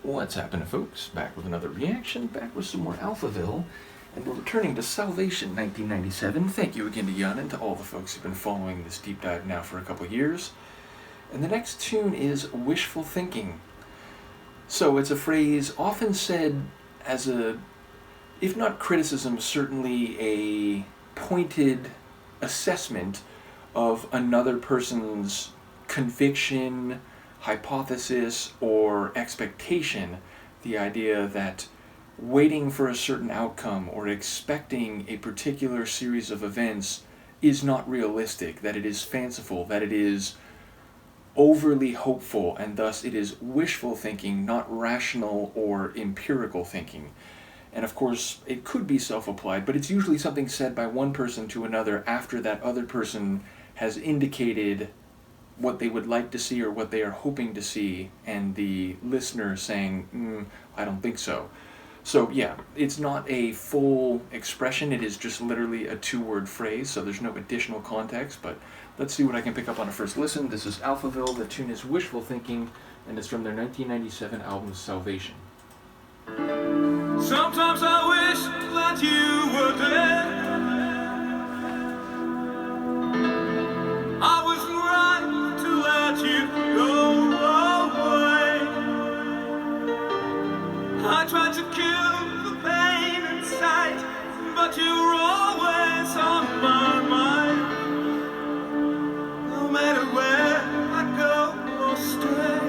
What's happening, folks? Back with another reaction, back with some more Alphaville, and we're returning to Salvation 1997. Thank you again to Jan and to all the folks who've been following this deep dive now for a couple years. And the next tune is Wishful Thinking. So it's a phrase often said as a, if not criticism, certainly a pointed assessment of another person's conviction, hypothesis, or expectation. The idea that waiting for a certain outcome or expecting a particular series of events is not realistic, that it is fanciful, that it is overly hopeful, and thus it is wishful thinking, not rational or empirical thinking. And of course, it could be self-applied, but it's usually something said by one person to another after that other person has indicated what they would like to see or what they are hoping to see, and the listener saying, I don't think so. So yeah, it's not a full expression, it is just literally a two-word phrase, so there's no additional context, but let's see what I can pick up on a first listen. This is Alphaville, the tune is Wishful Thinking, and it's from their 1997 album Salvation. Sometimes I wish that you were dead. I was right to let you go away. I tried to kill the pain inside, but you were always on my mind. No matter where I go or stray.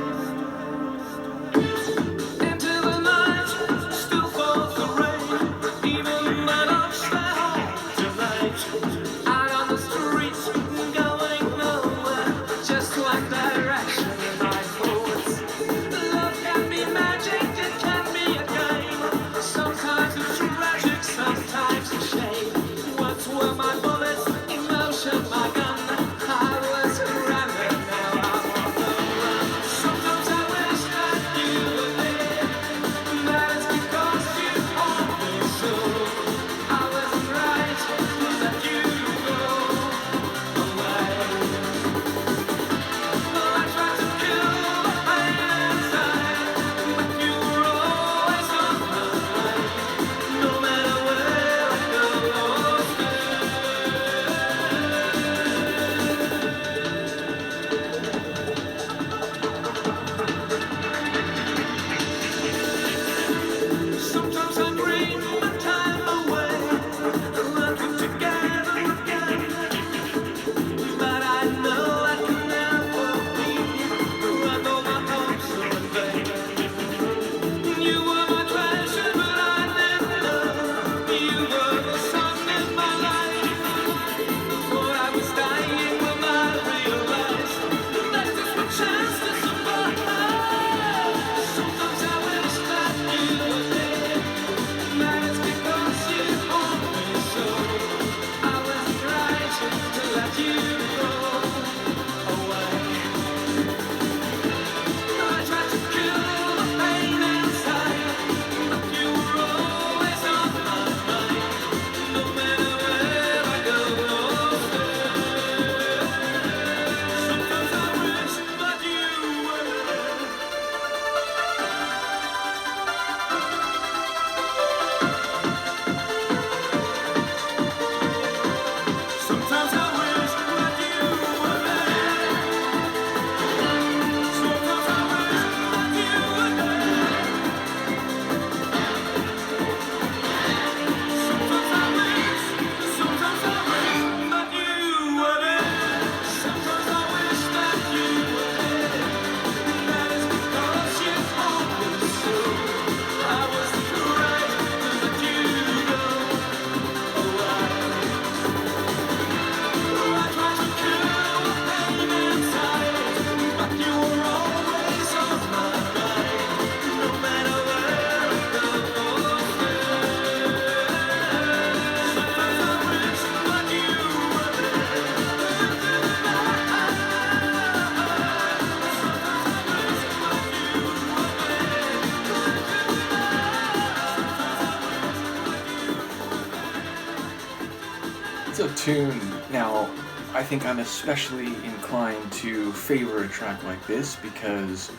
A tune. Now, I think I'm especially inclined to favor a track like this because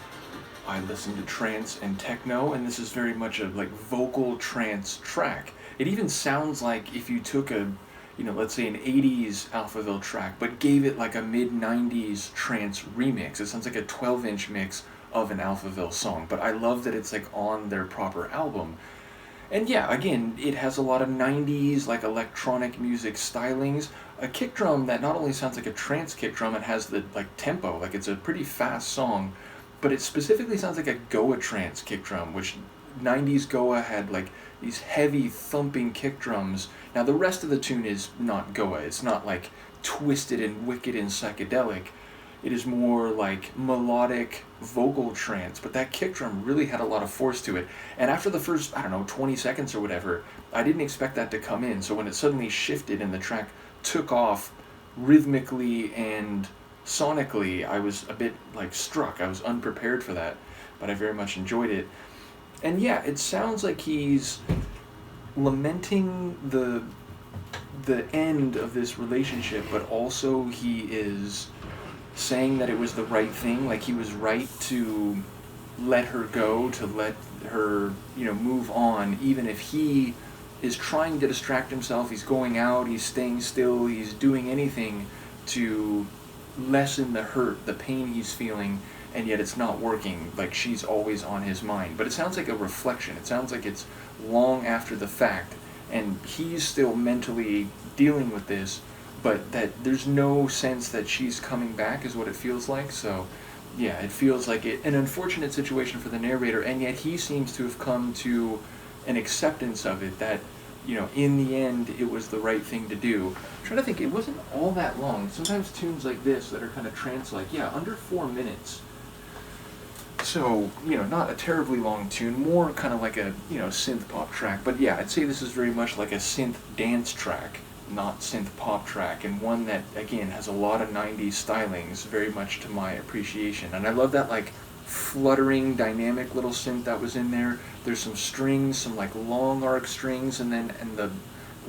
I listen to trance and techno, and this is very much a like vocal trance track. It even sounds like if you took a, let's say an 80s Alphaville track, but gave it like a mid-90s trance remix. It sounds like a 12-inch mix of an Alphaville song, but I love that it's like on their proper album. And yeah, again, it has a lot of 90s like electronic music stylings. A kick drum that not only sounds like a trance kick drum, it has the like tempo, like it's a pretty fast song, but it specifically sounds like a Goa trance kick drum, which 90s Goa had like these heavy thumping kick drums. Now the rest of the tune is not Goa. It's not like twisted and wicked and psychedelic. It is more like melodic vocal trance, but that kick drum really had a lot of force to it. And after the first, 20 seconds or whatever, I didn't expect that to come in. So when it suddenly shifted and the track took off rhythmically and sonically, I was a bit like struck. I was unprepared for that, but I very much enjoyed it. And yeah, it sounds like he's lamenting the end of this relationship, but also he is saying that it was the right thing, like he was right to let her go, to let her, move on, even if he is trying to distract himself, he's going out, he's staying still, he's doing anything to lessen the hurt, the pain he's feeling, and yet it's not working, like she's always on his mind. But it sounds like a reflection, it sounds like it's long after the fact, and he's still mentally dealing with this, but that there's no sense that she's coming back is what it feels like. So yeah, it feels like an unfortunate situation for the narrator, and yet he seems to have come to an acceptance of it, that in the end it was the right thing to do. I'm trying to think, it wasn't all that long. Sometimes tunes like this that are kind of trance-like, under 4 minutes. So, not a terribly long tune, more kind of like a, synth pop track. But yeah, I'd say this is very much like a synth dance track, not synth pop track, and one that, again, has a lot of 90s stylings, very much to my appreciation. And I love that, like, fluttering, dynamic little synth that was in there. There's some strings, some, like, long arc strings, and then in the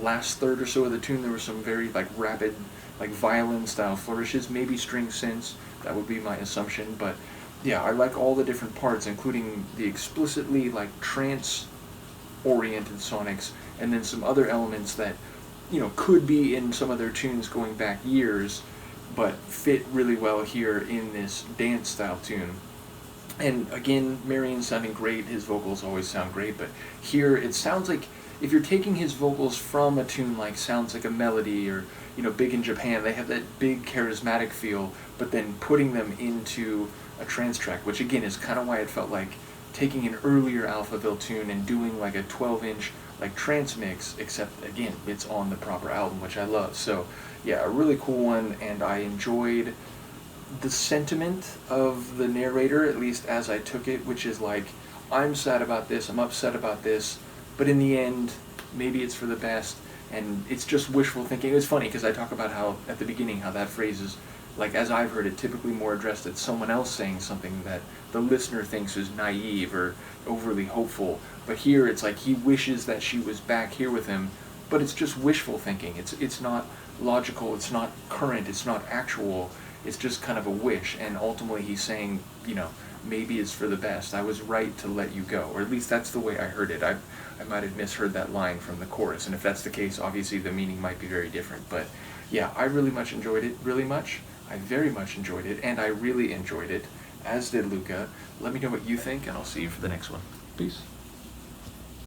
last third or so of the tune, there were some very, like, rapid, like, violin-style flourishes, maybe string synths, that would be my assumption, but yeah, I like all the different parts, including the explicitly, like, trance-oriented sonics, and then some other elements that could be in some of their tunes going back years, but fit really well here in this dance-style tune. And again, Marian sounding great, his vocals always sound great, but here it sounds like, if you're taking his vocals from a tune like Sounds Like a Melody, or, Big in Japan, they have that big charismatic feel, but then putting them into a trance track, which again is kind of why it felt like taking an earlier Alphaville tune and doing like a 12-inch like trance mix, except again it's on the proper album, which I love. So yeah, a really cool one, and I enjoyed the sentiment of the narrator, at least as I took it, which is like, I'm sad about this, I'm upset about this, but in the end maybe it's for the best, and it's just wishful thinking. It's funny because I talk about how at the beginning how that phrase is, like, as I've heard it, typically more addressed at someone else saying something that the listener thinks is naive or overly hopeful. But here it's like he wishes that she was back here with him, but it's just wishful thinking. It's not logical, it's not current, it's not actual, it's just kind of a wish. And ultimately he's saying, maybe it's for the best. I was right to let you go. Or at least that's the way I heard it. I might have misheard that line from the chorus. And if that's the case, obviously the meaning might be very different. But yeah, I really much enjoyed it, really much. I very much enjoyed it, and I really enjoyed it, as did Luca. Let me know what you think, and I'll see you for the next one. Peace.